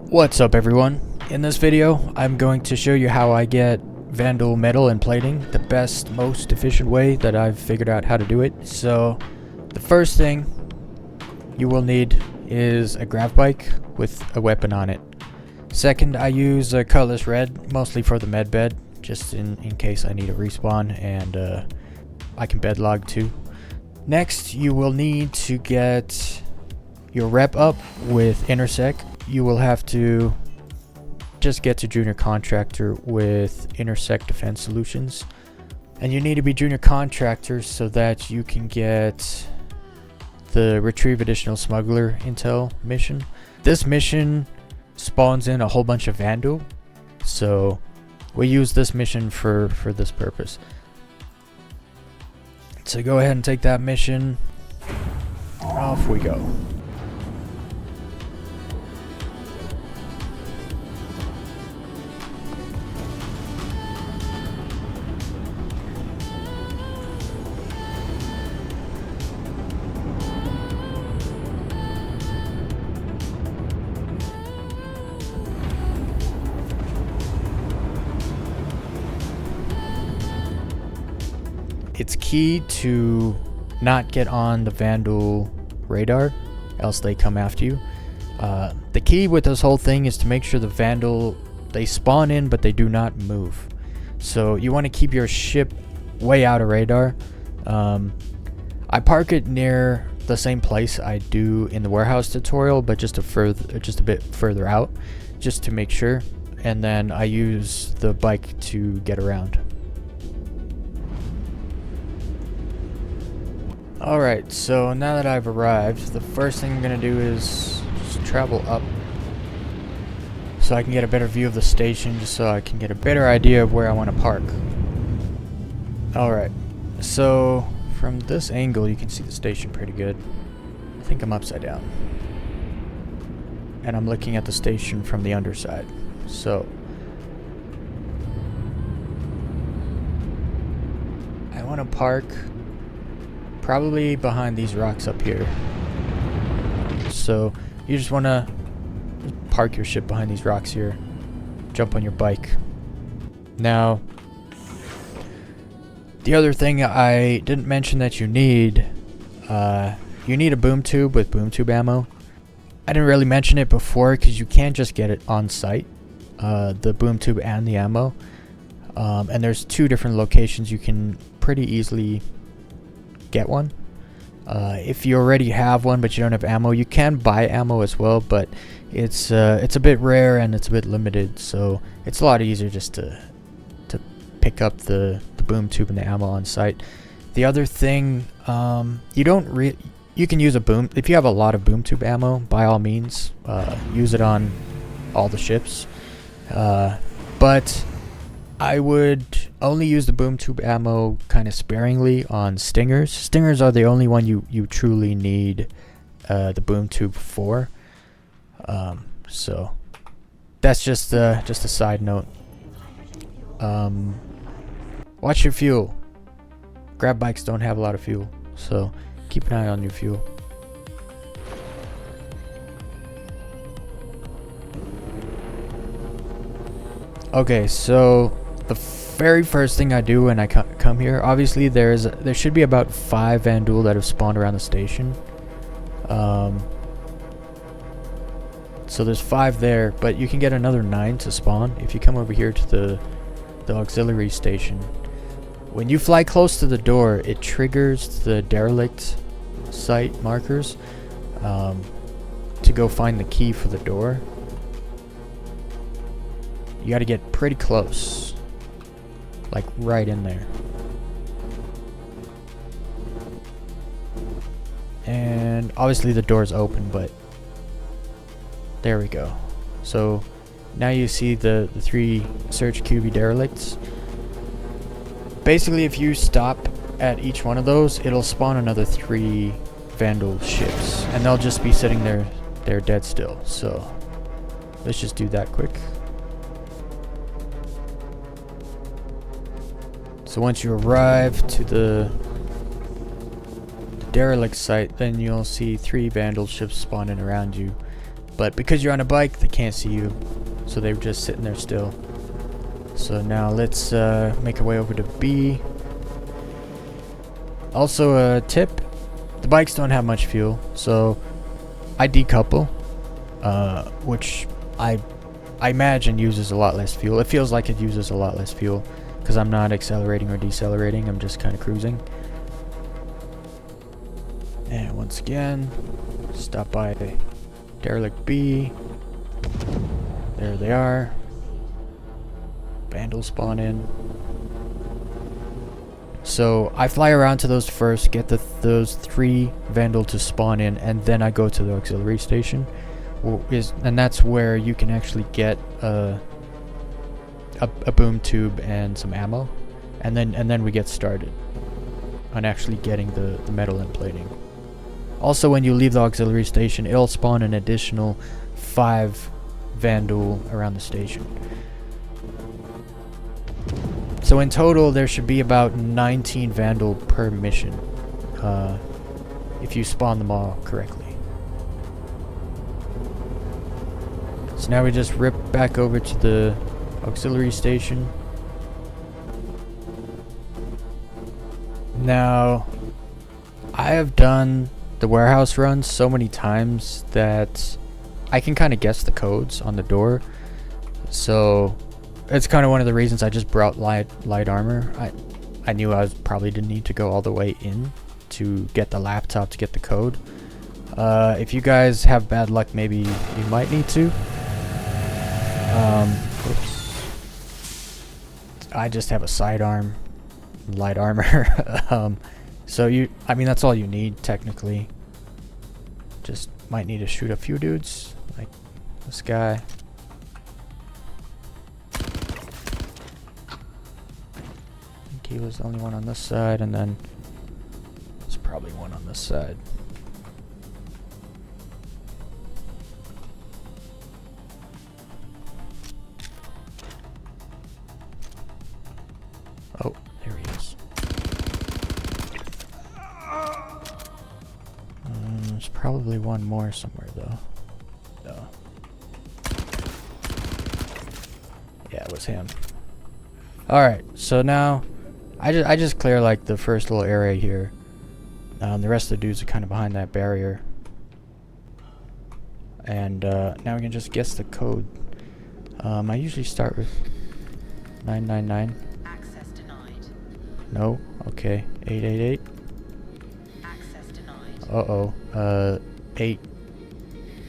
What's up everyone? In this video, I'm going to show you how I get Vanduul metal and plating the best, most efficient way that I've figured out how to do it. So, the first thing you will need is a grav bike with a weapon on it. Second, I use a colorless red, mostly for the med bed, just in case I need a respawn and I can bed log too. Next, you will need to get your rep up with intersect. You will have to just get to junior contractor with intersect defense solutions, and you need to be junior contractor so that you can get the retrieve additional smuggler intel mission. This mission spawns in a whole bunch of Vanduul, so we use this mission for this purpose. So go ahead and take that mission. Off we go. It's key to not get on the Vanduul radar, else they come after you. The key with this whole thing is to make sure the Vanduul, they spawn in but they do not move. So you want to keep your ship way out of radar. I park it near the same place I do in the warehouse tutorial, but just a bit further out, just to make sure. And then I use the bike to get around. Alright, so now that I've arrived, the first thing I'm going to do is just travel up so I can get a better view of the station, just so I can get a better idea of where I want to park. Alright, so from this angle you can see the station pretty good. I think I'm upside down. And I'm looking at the station from the underside. So I want to park probably behind these rocks up here. So you just want to park your ship behind these rocks here. Jump on your bike. Now, the other thing I didn't mention that you need a boom tube with boom tube ammo. I didn't really mention it before because you can't just get it on site, the boom tube and the ammo. And there's two different locations you can pretty easily get one. If you already have one but you don't have ammo, you can buy ammo as well, but it's a bit rare and it's a bit limited, so it's a lot easier just to pick up the boom tube and the ammo on site. The other thing, you can use a boom if you have a lot of boom tube ammo. By all means, use it on all the ships, but I would only use the boom tube ammo kind of sparingly on stingers. Stingers are the only one you truly need the boom tube for. So that's just a side note. Watch your fuel. Grab bikes don't have a lot of fuel, so keep an eye on your fuel. Okay, so the very first thing I do when I come here, obviously there should be about 5 Vanduul that have spawned around the station. So there's 5 there, but you can get another 9 to spawn if you come over here to the auxiliary station. When you fly close to the door, it triggers the derelict site markers to go find the key for the door. You got to get pretty close, like right in there. And obviously the door's open, but there we go. So now you see the 3 search QB derelicts. Basically, if you stop at each one of those, it'll spawn another 3 Vanduul ships, and they'll just be sitting there dead still. So let's just do that quick. So once you arrive to the derelict site, then you'll see 3 Vanduul ships spawning around you. But because you're on a bike, they can't see you. So they're just sitting there still. So now let's make our way over to B. Also a tip, the bikes don't have much fuel, so I decouple, which I imagine uses a lot less fuel. It feels like it uses a lot less fuel because I'm not accelerating or decelerating, I'm just kind of cruising. And once again, stop by derelict B. There they are. Vanduul spawn in. So I fly around to those first, get those 3 Vanduul to spawn in, and then I go to the auxiliary station. And that's where you can actually get a boom tube and some ammo, and then we get started on actually getting the metal implating. Also, when you leave the auxiliary station, it'll spawn an additional 5 Vanduul around the station. So in total, there should be about 19 Vanduul per mission, if you spawn them all correctly. So now we just rip back over to the auxiliary station. Now, I have done the warehouse runs so many times that I can kind of guess the codes on the door. So it's kind of one of the reasons I just brought light armor. I knew I probably didn't need to go all the way in to get the laptop to get the code. If you guys have bad luck, maybe you might need to. Oops. I just have a sidearm, light armor. So I mean, that's all you need technically. Just might need to shoot a few dudes, like this guy. He was the only one on this side, and then there's probably one on this side. Oh, there he is. There's probably one more somewhere, though. No. Yeah, it was him. Alright, so now I just clear like the first little area here. The rest of the dudes are kind of behind that barrier. And now we can just guess the code. I usually start with 999. Access denied. No? Okay. 888. Access denied. Uh-oh.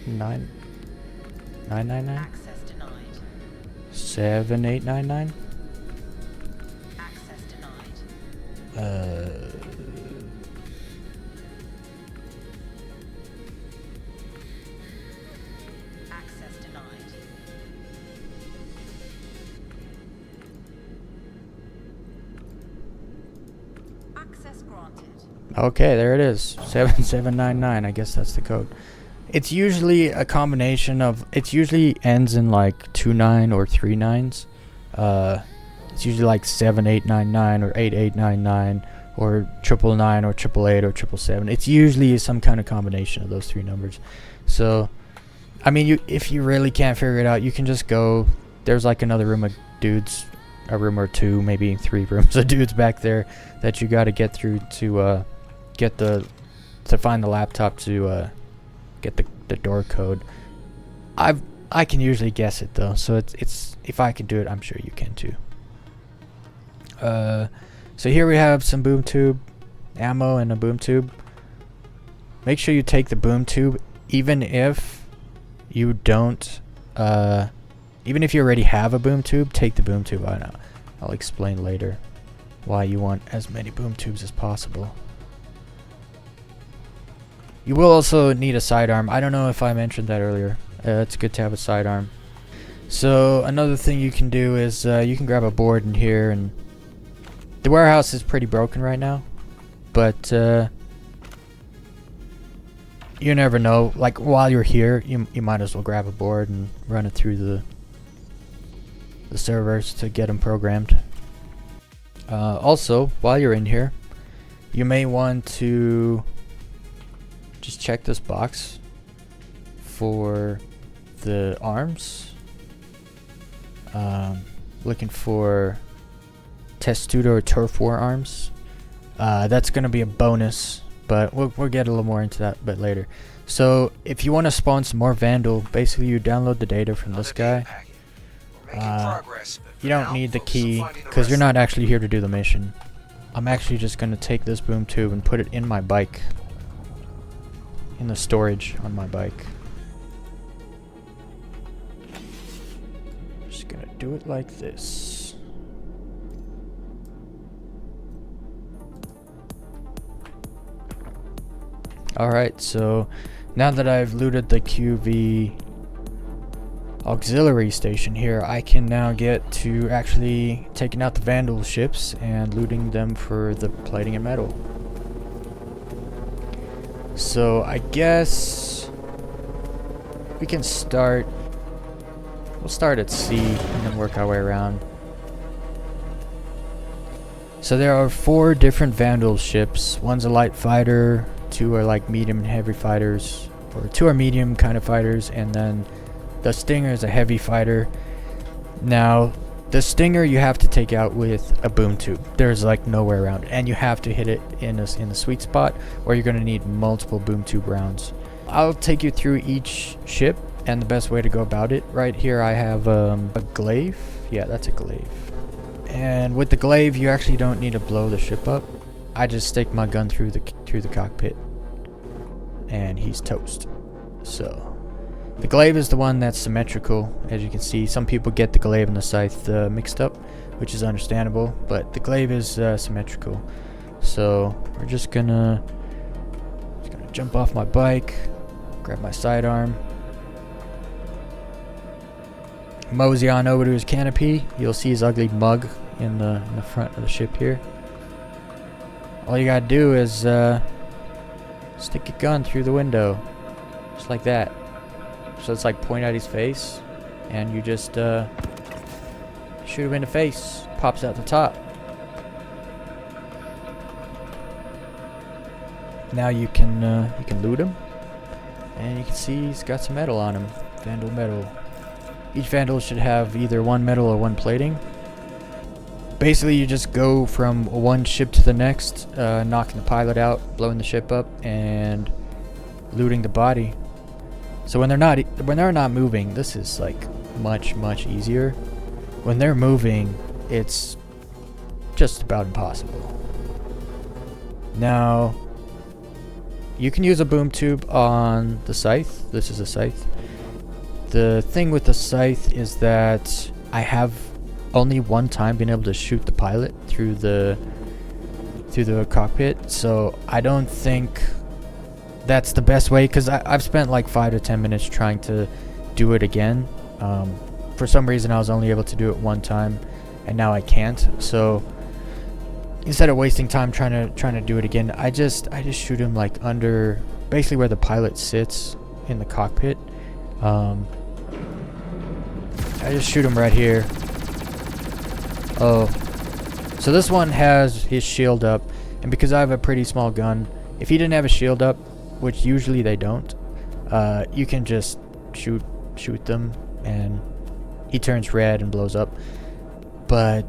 999? Access denied. 7899? Access denied. Access denied. Access granted. Okay, there it is. 7799. I guess that's the code. It's usually a combination of... It usually ends in like 29 or 3 nines. It's usually like 7899 or 8899 or 999 or 888 or 777. It's usually some kind of combination of those 3 numbers. So, I mean, if you really can't figure it out, you can just go... There's like another room of dudes, a room or 2, maybe 3 rooms of dudes back there that you got to get through to find the laptop to get the door code. I can usually guess it though, so it's if I can do it, I'm sure you can too. So here we have some boom tube ammo and a boom tube. Make sure you take the boom tube, even if you don't. Even if you already have a boom tube, take the boom tube. I'll explain later why you want as many boom tubes as possible. You will also need a sidearm. I don't know if I mentioned that earlier. It's good to have a sidearm. So another thing you can do is you can grab a board in here, and the warehouse is pretty broken right now, but you never know. Like while you're here, you might as well grab a board and run it through the servers to get them programmed. Also, while you're in here, you may want to just check this box for the arms. Looking for Testudo or Turf War arms. That's going to be a bonus, but we'll get a little more into that a bit later. So if you want to spawn some more Vanduul, basically you download the data from this guy. You don't need the key because you're not actually here to do the mission. I'm actually just going to take this boom tube and put it in my bike. In the storage on my bike. Just going to do it like this. Alright, so now that I've looted the QV auxiliary station here, I can now get to actually taking out the Vanduul ships and looting them for the plating and metal. So I guess we can start, we'll start at sea and then work our way around. So there are 4 different Vanduul ships. One's a light fighter, 2 are like medium and heavy fighters, or 2 are medium kind of fighters, and then the Stinger is a heavy fighter. Now, the Stinger you have to take out with a boom tube. There's like nowhere around it, and you have to hit it in the sweet spot, or you're going to need multiple boom tube rounds. I'll take you through each ship and the best way to go about it. Right here I have a glaive. Yeah, that's a glaive. And with the glaive, you actually don't need to blow the ship up. I just stick my gun through the cockpit, and he's toast. So the glaive is the one that's symmetrical. As you can see, some people get the glaive and the scythe mixed up, which is understandable, but the glaive is symmetrical. So we're just gonna jump off my bike, grab my sidearm, mosey on over to his canopy. You'll see his ugly mug in the front of the ship here. All you gotta do is stick your gun through the window, just like that. So it's like point at his face, and you just shoot him in the face. Pops out the top. Now you can loot him, and you can see he's got some metal on him. Vanduul metal. Each Vanduul should have either 1 metal or 1 plating. Basically, you just go from one ship to the next, knocking the pilot out, blowing the ship up, and looting the body. So when they're not moving, this is like much easier. When they're moving, it's just about impossible. Now, you can use a boom tube on the scythe. This is a scythe. The thing with the scythe is that I have only one time been able to shoot the pilot through the cockpit, so I don't think that's the best way, because I've spent like 5 to 10 minutes trying to do it again. For some reason I was only able to do it one time, and now I can't. So instead of wasting time trying to do it again, I just shoot him like under, basically where the pilot sits in the cockpit. I just shoot him right here. Oh, so this one has his shield up, and because I have a pretty small gun, if he didn't have a shield up, which usually they don't, you can just shoot them and he turns red and blows up. But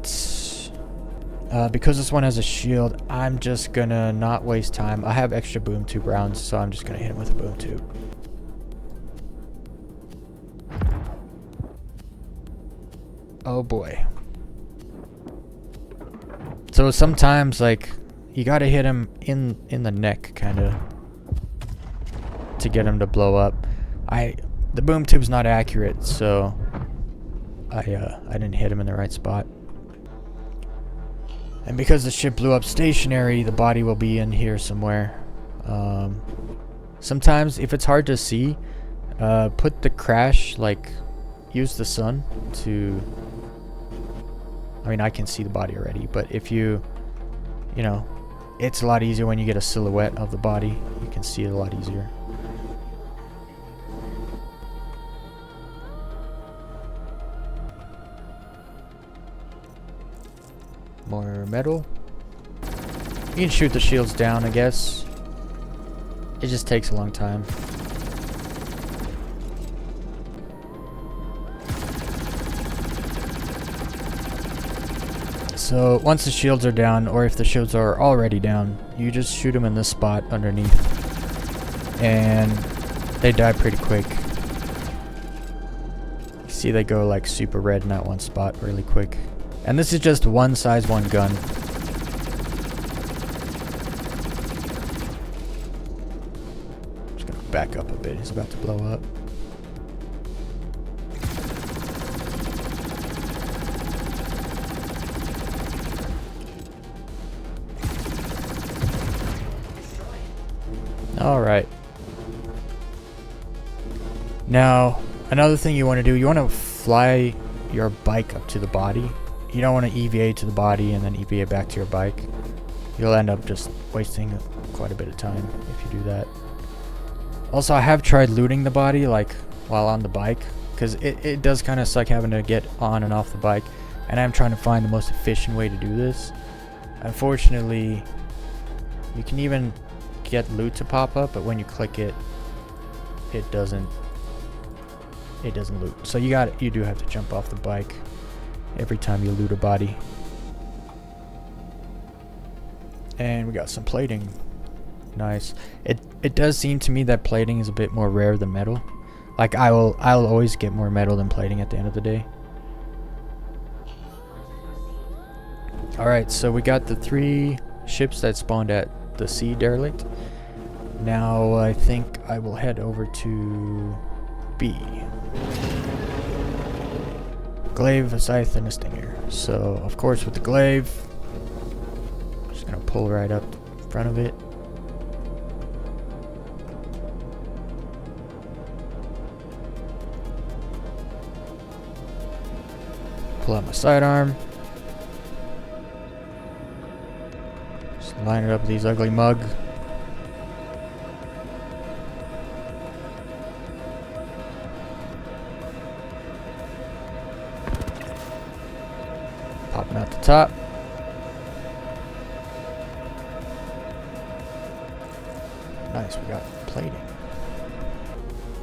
because this one has a shield, I'm just gonna not waste time. I have extra boom tube rounds, so I'm just gonna hit him with a boom tube. Oh boy. So sometimes, like, you gotta hit him in the neck, kind of, to get him to blow up. The boom tube's not accurate, so I didn't hit him in the right spot. And because the ship blew up stationary, the body will be in here somewhere. Sometimes, if it's hard to see, put the crash, like, use the sun to... I mean, I can see the body already, but if you know, it's a lot easier when you get a silhouette of the body. You can see it a lot easier. More metal. You can shoot the shields down, I guess. It just takes a long time. So once the shields are down, or if the shields are already down, you just shoot them in this spot underneath, and they die pretty quick. You see they go like super red in that one spot really quick. And this is just one size one gun. Just gonna back up a bit, he's about to blow up. Alright. Now, another thing you want to do, you want to fly your bike up to the body. You don't want to EVA to the body and then EVA back to your bike. You'll end up just wasting quite a bit of time if you do that. Also, I have tried looting the body, like, while on the bike, because it does kind of suck having to get on and off the bike, and I'm trying to find the most efficient way to do this. Unfortunately, you can even get loot to pop up, but when you click it, it doesn't loot. So you do have to jump off the bike every time you loot a body. And we got some plating. Nice. It does seem to me that plating is a bit more rare than metal. Like I'll always get more metal than plating at the end of the day. Alright, so we got the 3 ships that spawned at the sea derelict. Now I think I will head over to B. Glaive, a scythe, and a stinger. So of course with the glaive, I'm just gonna pull right up in front of it. Pull out my sidearm. Just line it up with these ugly mug. Pop them out the top. Nice, we got plating.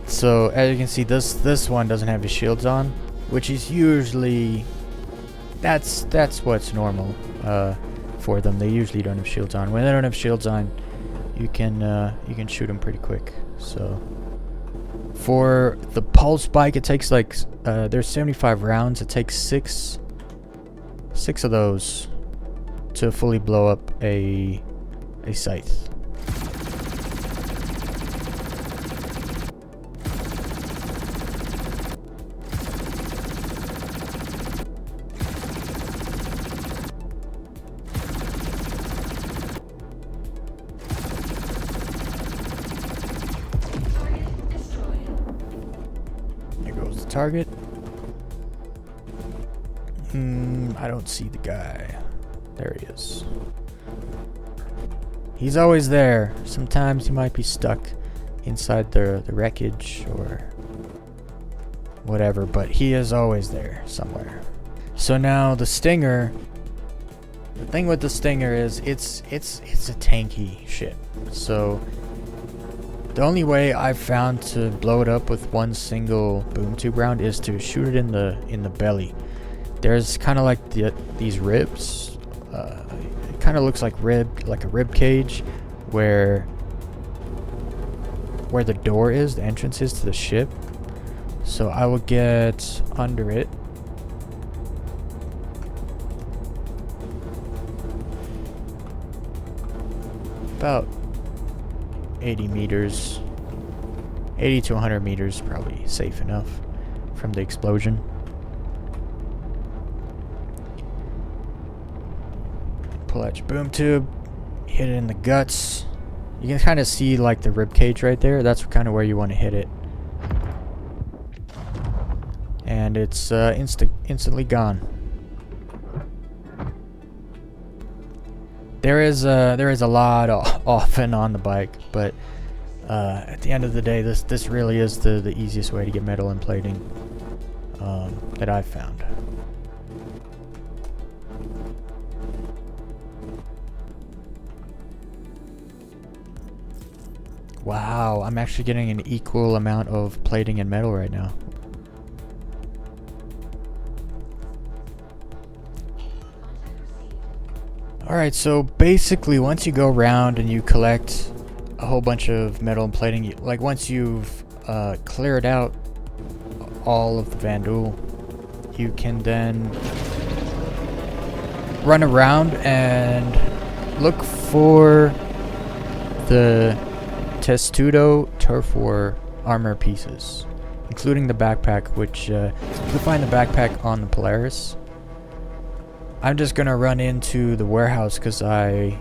So as you can see, this one doesn't have his shields on, which is usually that's what's normal for them. They usually don't have shields on. When they don't have shields on, you can shoot them pretty quick. So for the pulse bike, it takes like there's 75 rounds. It takes six of those to fully blow up a scythe. There goes the target. I don't see the guy. There he is. He's always there. Sometimes he might be stuck inside the wreckage or whatever, but he is always there somewhere. So now the stinger. The thing with the stinger is it's a tanky ship. So the only way I've found to blow it up with one single boom tube round is to shoot it in the belly. There's kind of like these ribs. It kind of looks like a rib cage, where the door is, the entrance is to the ship. So I will get under it. About 80 meters. 80 to 100 meters, probably safe enough from the explosion. Pull out your boom tube, hit it in the guts. You can kind of see like the rib cage right there. That's kind of where you want to hit it, and it's instantly gone. There is a lot off and on the bike, but at the end of the day, this really is the easiest way to get metal and plating that I've found. Wow, I'm actually getting an equal amount of plating and metal right now. Alright, so basically once you go around and you collect a whole bunch of metal and plating, like once you've cleared out all of the Vanduul, you can then run around and look for the Testudo Turf War armor pieces, including the backpack, which you can find the backpack on the Polaris. I'm just gonna run into the warehouse because I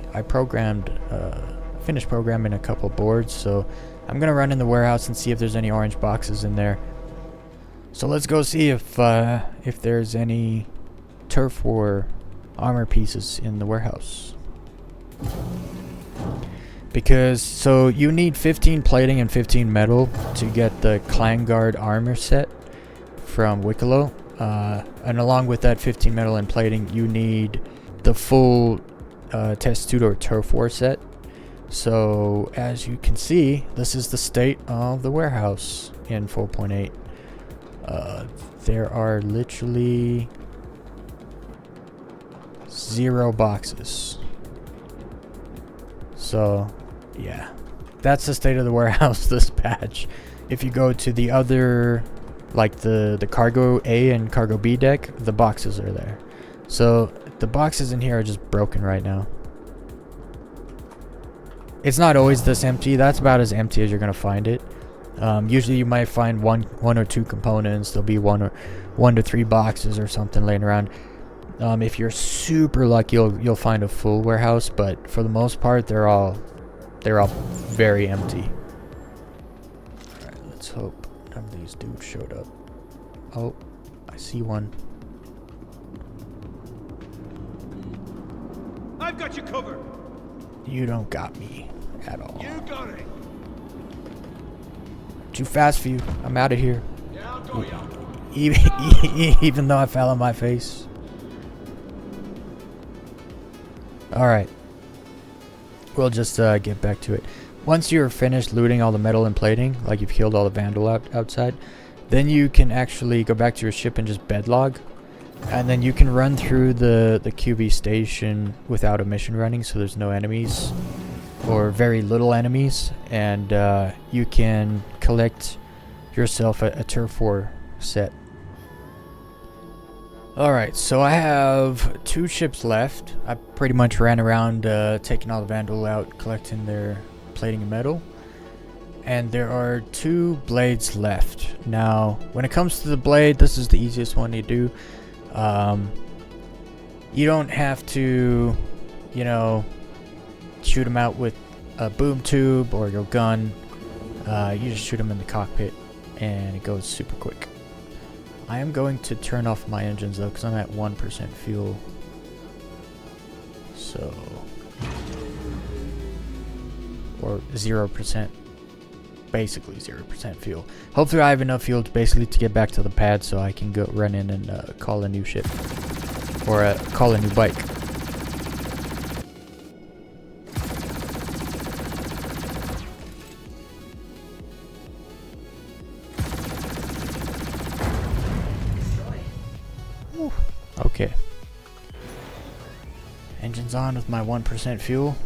finished programming a couple boards, so I'm gonna run in the warehouse and see if there's any orange boxes in there. So let's go see if there's any Turf War armor pieces in the warehouse. Because, so you need 15 plating and 15 metal to get the Clanguard armor set from Wikelo. And along with that 15 metal and plating, you need the full Testudo Turf War set. So, as you can see, this is the state of the warehouse in 4.8. There are literally 0 boxes. So, yeah. That's the state of the warehouse this patch. If you go to the other, like the cargo A and cargo B deck, the boxes are there. So, the boxes in here are just broken right now. It's not always this empty. That's about as empty as you're going to find it. Usually you might find one or two components. There'll be 1 to 3 boxes or something laying around. If you're super lucky, you'll find a full warehouse, but for the most part, they're all very empty. All right, let's hope none of these dudes showed up. Oh, I see one. I've got you covered. You don't got me at all. You got it. Too fast for you. I'm out of here. Yeah, I'll go ya. Even though I fell on my face. Alright. We'll just get back to it. Once you're finished looting all the metal and plating, like you've killed all the Vanduul outside, then you can actually go back to your ship and just bedlog. And then you can run through the QB station without a mission running, so there's no enemies. Or very little enemies. And you can collect yourself a Turf War set. Alright, so I have 2 ships left. I pretty much ran around taking all the Vanduul out, collecting their plating and metal. And there are 2 blades left. Now, when it comes to the blade, this is the easiest one to do. You don't have to, you know, shoot them out with a boom tube or your gun. You just shoot them in the cockpit and it goes super quick. I am going to turn off my engines though because I'm at 1% fuel. So, or 0%, basically 0% fuel. Hopefully I have enough fuel to basically to get back to the pad so I can go run in and call a new ship or call a new bike. Okay. Engines on with my 1% fuel.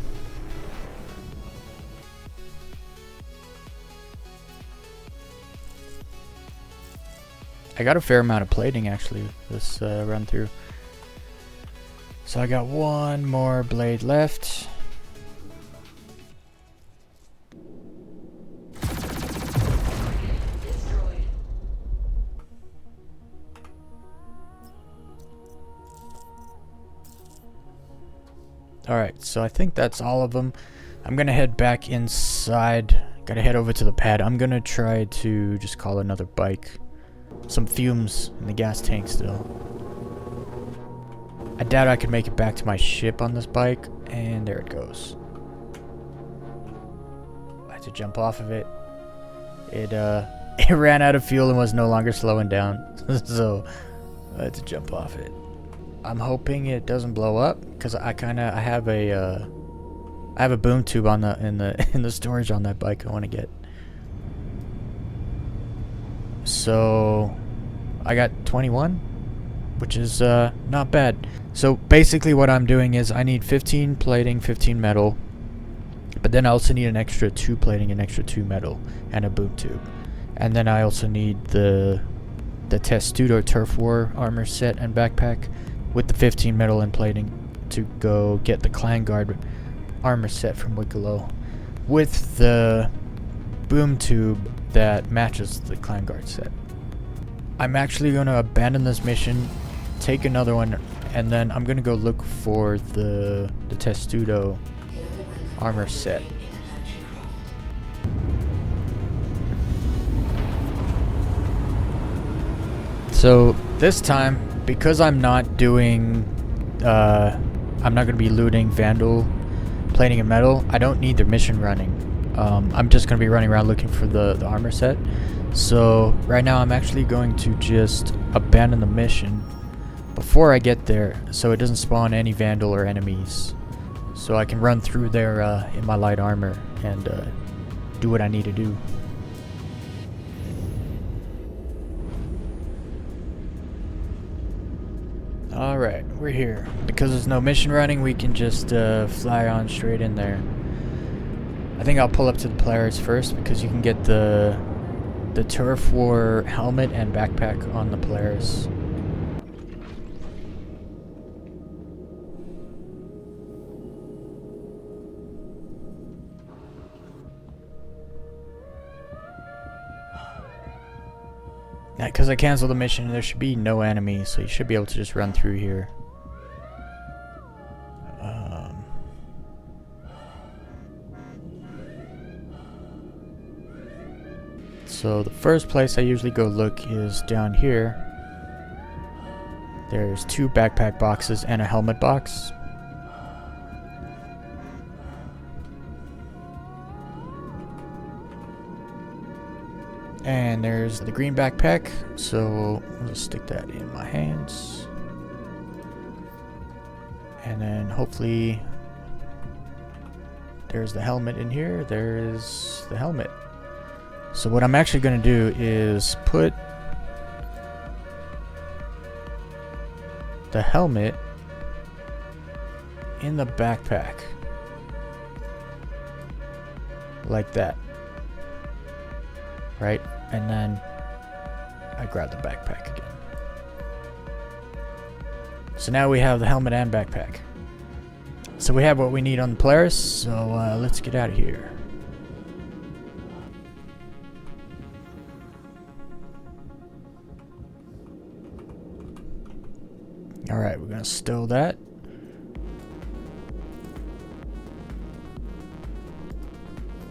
I got a fair amount of plating actually this run through. So I got 1 more blade left. Alright, so I think that's all of them. I'm gonna head back inside. Gotta head over to the pad. I'm gonna try to just call another bike. Some fumes in the gas tank still. I doubt I could make it back to my ship on this bike. And there it goes. I had to jump off of it. It ran out of fuel and was no longer slowing down. So I had to jump off it. I'm hoping it doesn't blow up because I have a boom tube on in the storage on that bike I want to get. So I got 21. which is not bad. So basically what I'm doing is I need 15 plating, 15 metal, but then I also need an extra 2 plating, an extra 2 metal, and a boom tube. And then I also need the Testudo Turf War armor set and backpack with the 15 metal and plating to go get the Clanguard armor set from Wikelo with the boom tube that matches the Clanguard set. I'm actually going to abandon this mission, take another one, and then I'm going to go look for the Testudo armor set. So this time, because I'm not doing, I'm not going to be looting Vanduul, plating, and metal, I don't need the mission running. I'm just going to be running around looking for the armor set. So right now I'm actually going to just abandon the mission before I get there so it doesn't spawn any Vanduul or enemies. So I can run through there in my light armor and do what I need to do. Alright, we're here. Because there's no mission running, we can just fly on straight in there. I think I'll pull up to the players first because you can get the Turf War helmet and backpack on the players. Because I canceled the mission, there should be no enemies, so you should be able to just run through here. So the first place I usually go look is down here. There's 2 backpack boxes and a helmet box. And there's the green backpack, so I'll just stick that in my hands. And then hopefully there's the helmet in here. There's the helmet. So what I'm actually going to do is put the helmet in the backpack. Like that. Right? And then I grab the backpack again. So now we have the helmet and backpack. So we have what we need on the players, so let's get out of here. Alright, we're gonna stow that.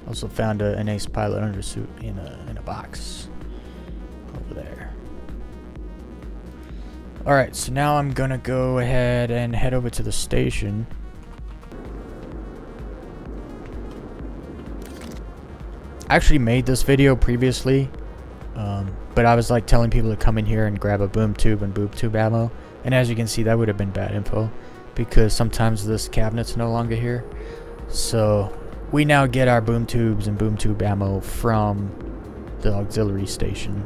Also found an ace pilot undersuit in a box over there. Alright, so now I'm gonna go ahead and head over to the station. I actually made this video previously, but I was like telling people to come in here and grab a boom tube and boom tube ammo. And as you can see, that would have been bad info because sometimes this cabinet's no longer here. So we now get our boom tubes and boom tube ammo from the auxiliary station.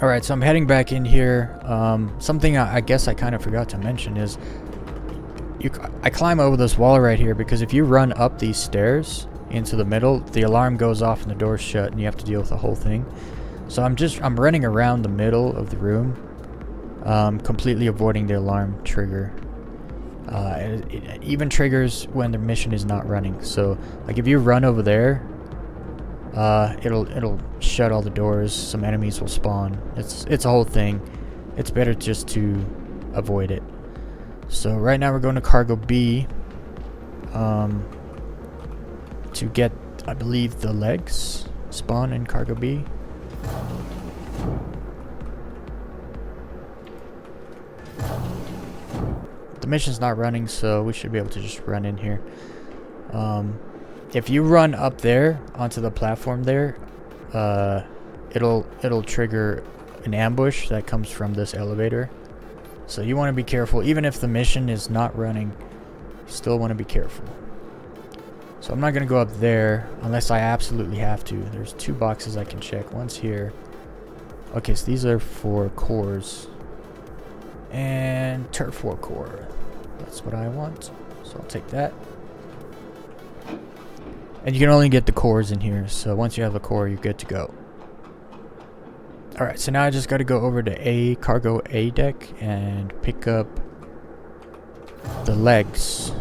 Alright, so I'm heading back in here. Something I guess I kind of forgot to mention is I climb over this wall right here because if you run up these stairs into the middle, the alarm goes off and the door's shut and you have to deal with the whole thing. So I'm running around the middle of the room, completely avoiding the alarm trigger. It even triggers when the mission is not running. So like if you run over there, it'll shut all the doors. Some enemies will spawn. It's a whole thing. It's better just to avoid it. So right now we're going to cargo B to get, I believe, the legs spawn in cargo B. The mission's not running, so we should be able to just run in here. If you run up there onto the platform there, it'll trigger an ambush that comes from this elevator. So you want to be careful. Even if the mission is not running, you still want to be careful. So I'm not going to go up there unless I absolutely have to. There's 2 boxes I can check. One's here Okay, so these are for cores. And turf war core. That's what I want. So I'll take that. And you can only get the cores in here. So once you have a core, you're good to go. Alright, so now I just got to go over to cargo A deck and pick up the legs.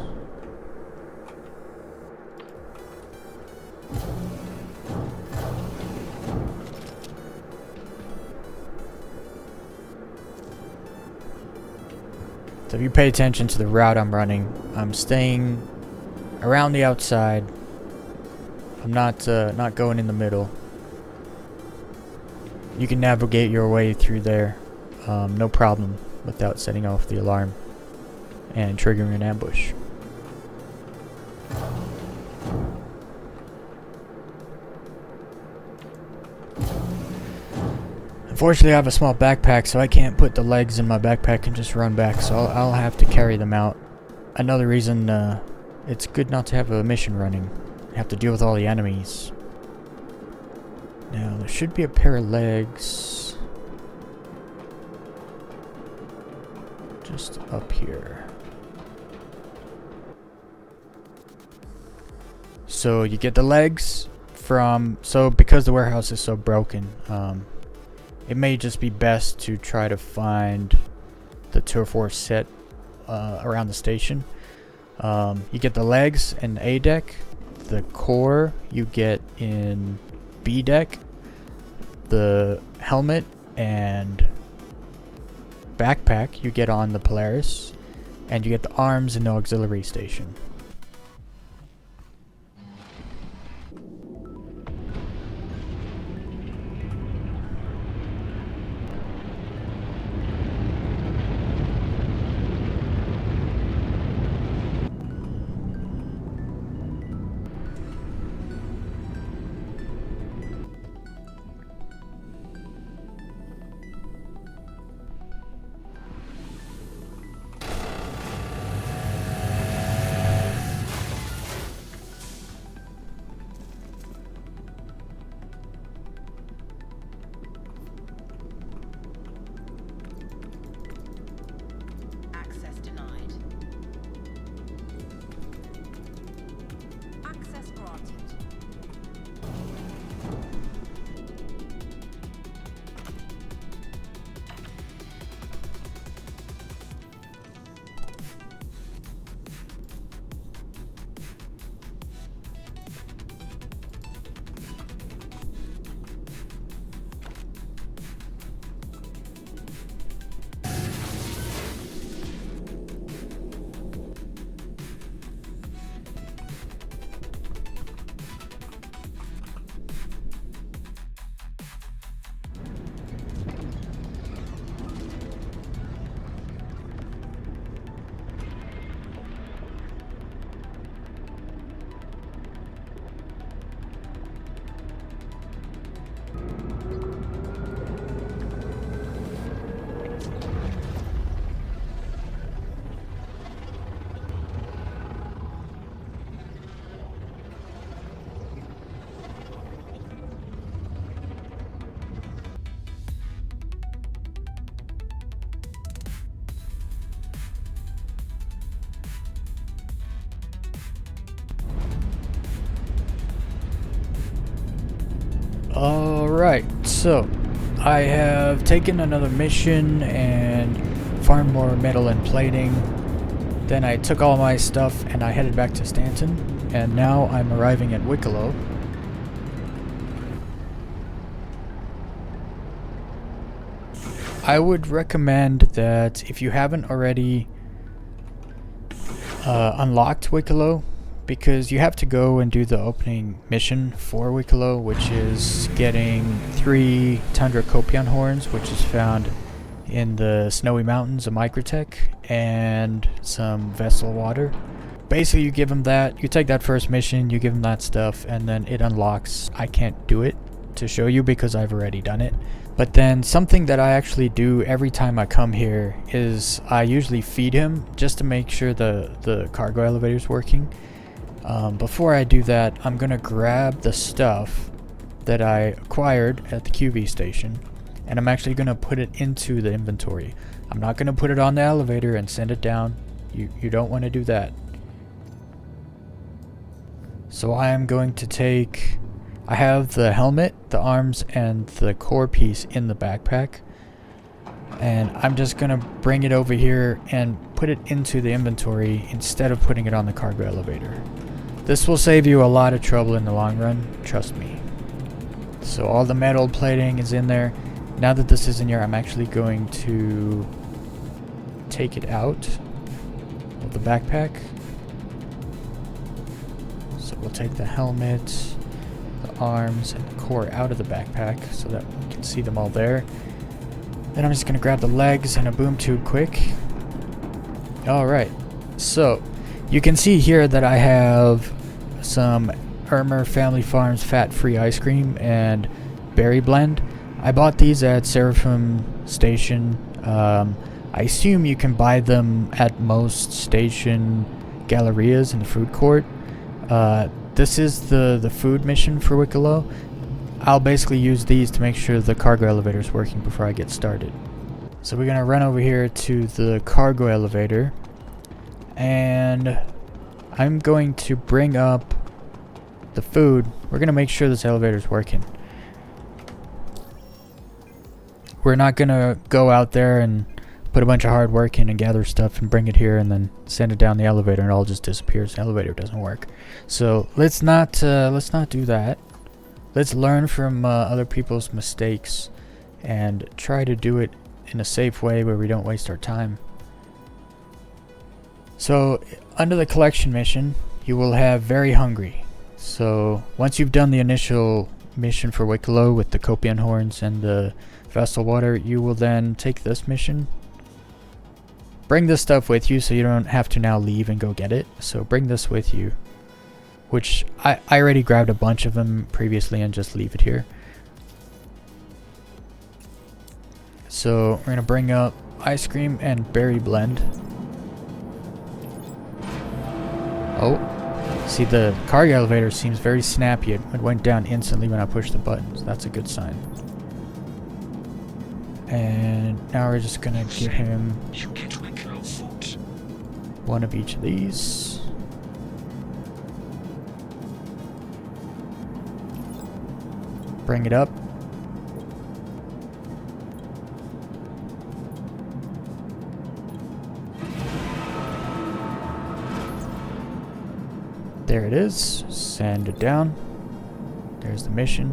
So if you pay attention to the route I'm running, I'm staying around the outside. I'm not going in the middle. You can navigate your way through there, no problem, without setting off the alarm and triggering an ambush. Unfortunately, I have a small backpack, so I can't put the legs in my backpack and just run back, so I'll have to carry them out. Another reason it's good not to have a mission running. You have to deal with all the enemies. Now, there should be a pair of legs just up here. So you get the legs from, because the warehouse is so broken, it may just be best to try to find the turf war set around the station. You get the legs in A deck, the core you get in B deck, the helmet and backpack you get on the Polaris, and you get the arms in the auxiliary station. Access denied. Access granted. Alright, so I have taken another mission and farmed more metal and plating. Then I took all my stuff and I headed back to Stanton, and now I'm arriving at Wikelo. I would recommend that if you haven't already unlocked Wikelo, because you have to go and do the opening mission for Wikelo, which is getting 3 Tundra Copion horns, which is found in the Snowy Mountains of Microtech, and some vessel water. Basically, you give them that, you take that first mission, you give them that stuff, and then it unlocks. I can't do it to show you because I've already done it. But then something that I actually do every time I come here is I usually feed him just to make sure the cargo elevator is working. Before I do that, I'm gonna grab the stuff that I acquired at the QV station, and I'm actually going to put it into the inventory. I'm not going to put it on the elevator and send it down. You don't want to do that. So I am going to take... I have the helmet, the arms, and the core piece in the backpack. And I'm just going to bring it over here and put it into the inventory instead of putting it on the cargo elevator. This will save you a lot of trouble in the long run, trust me. So all the metal plating is in there. Now that this is in here, I'm actually going to take it out of the backpack. So we'll take the helmet, the arms, and the core out of the backpack so that we can see them all there. Then I'm just going to grab the legs and a boom tube quick. Alright, so you can see here that I have some Ermer Family Farms fat-free ice cream and berry blend. I bought these at Seraphim Station. I assume you can buy them at most station gallerias in the food court. This is the food mission for Wikelo. I'll basically use these to make sure the cargo elevator is working before I get started. So we're going to run over here to the cargo elevator, and I'm going to bring up the food. We're going to make sure this elevator is working. We're not going to go out there and put a bunch of hard work in and gather stuff and bring it here and then send it down the elevator and it all just disappears. The elevator doesn't work. So let's not do that. Let's learn from other people's mistakes and try to do it in a safe way where we don't waste our time. So under the collection mission, you will have very hungry. So once you've done the initial mission for Wikelo with the Copian horns and the vessel water, you will then take this mission. Bring this stuff with you so you don't have to now leave and go get it. So bring this with you, which I already grabbed a bunch of them previously, and just leave it here. So we're going to bring up ice cream and berry blend. Oh, see, the cargo elevator seems very snappy. It went down instantly when I pushed the buttons. That's a good sign. And now we're just going to give him one of each of these. Bring it up. There it is. Send it down. There's the mission.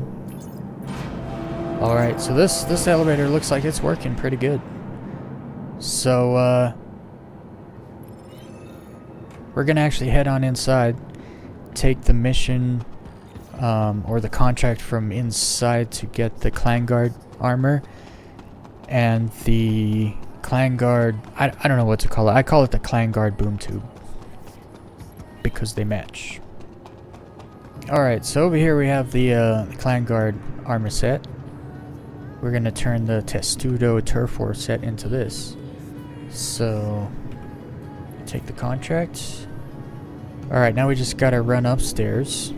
Alright, so this elevator looks like it's working pretty good. So, we're gonna actually head on inside, take the mission, or the contract from inside to get the Clanguard armor, and the Clanguard, I don't know what to call it. I call it the Clanguard boom tube, because they match. Alright, so over here we have the Clanguard armor set. We're going to turn the Testudo Turf War set into this. So, take the contract. Alright, now we just got to run upstairs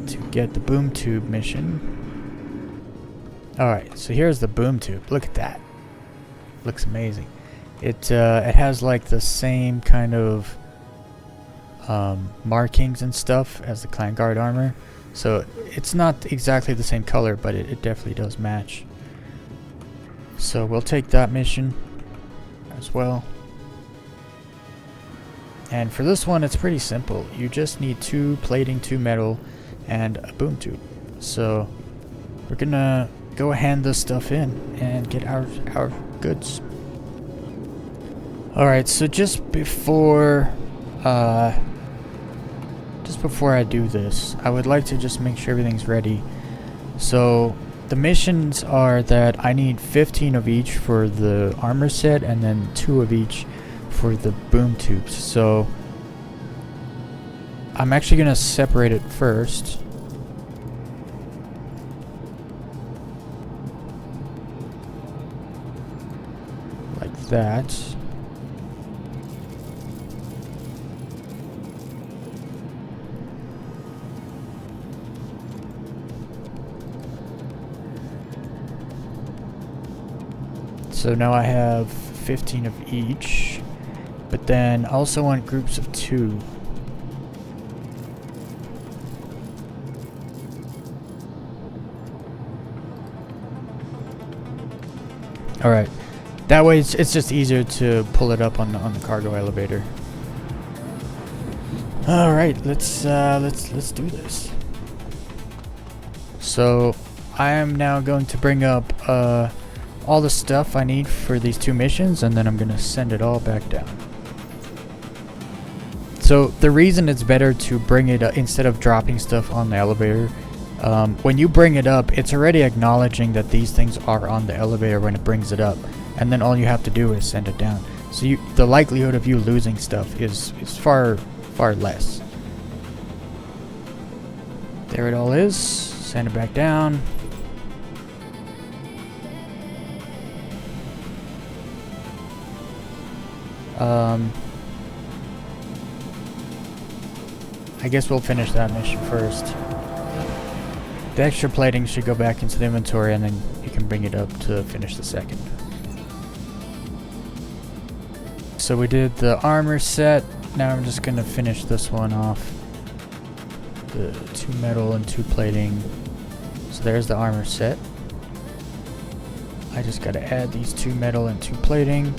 to get the boom tube mission. Alright, so here's the boom tube. Look at that. Looks amazing. It has like the same kind of markings and stuff as the Clanguard armor. So it's not exactly the same color, but it definitely does match. So we'll take that mission as well. And for this one, it's pretty simple. You just need 2 plating, 2 metal, and a boom tube. So we're gonna go hand this stuff in and get our goods. Alright, so just before I do this, I would like to just make sure everything's ready. So the missions are that I need 15 of each for the armor set and then 2 of each for the boom tubes. So I'm actually going to separate it first. Like that. So now I have 15 of each, but then I also want groups of 2. Alright, that way it's just easier to pull it up on the cargo elevator. Alright, let's do this. So I am now going to bring up all the stuff I need for these 2 missions, and then I'm gonna send it all back down. So the reason it's better to bring it up instead of dropping stuff on the elevator, when you bring it up, it's already acknowledging that these things are on the elevator when it brings it up, and then all you have to do is send it down. So the likelihood of you losing stuff is far less. There it all is. Send it back down. I guess we'll finish that mission first. The extra plating should go back into the inventory, and then you can bring it up to finish the second. So we did the armor set. Now I'm just gonna finish this one off. The 2 metal and 2 plating. So there's the armor set. I just gotta add these 2 metal and 2 plating.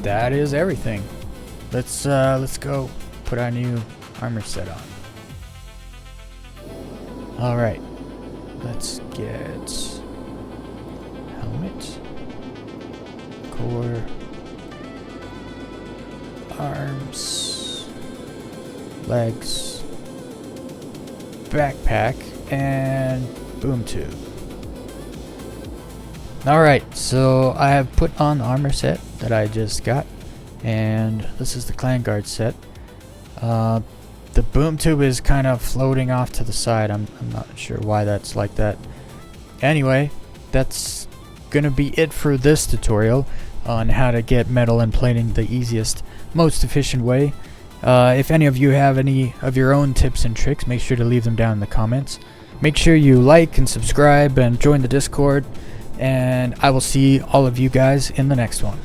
That is everything. Let's go put our new armor set on. Alright. Let's get helmet, core, arms, legs, backpack, and boom tube. Alright, so I have put on the armor set that I just got, and this is the Clanguard set. The boom tube is kind of floating off to the side. I'm not sure why that's like that. Anyway, that's gonna be it for this tutorial on how to get metal and plating the easiest, most efficient way. If any of you have any of your own tips and tricks, make sure to leave them down in the comments. Make sure you like and subscribe and join the Discord, and I will see all of you guys in the next one.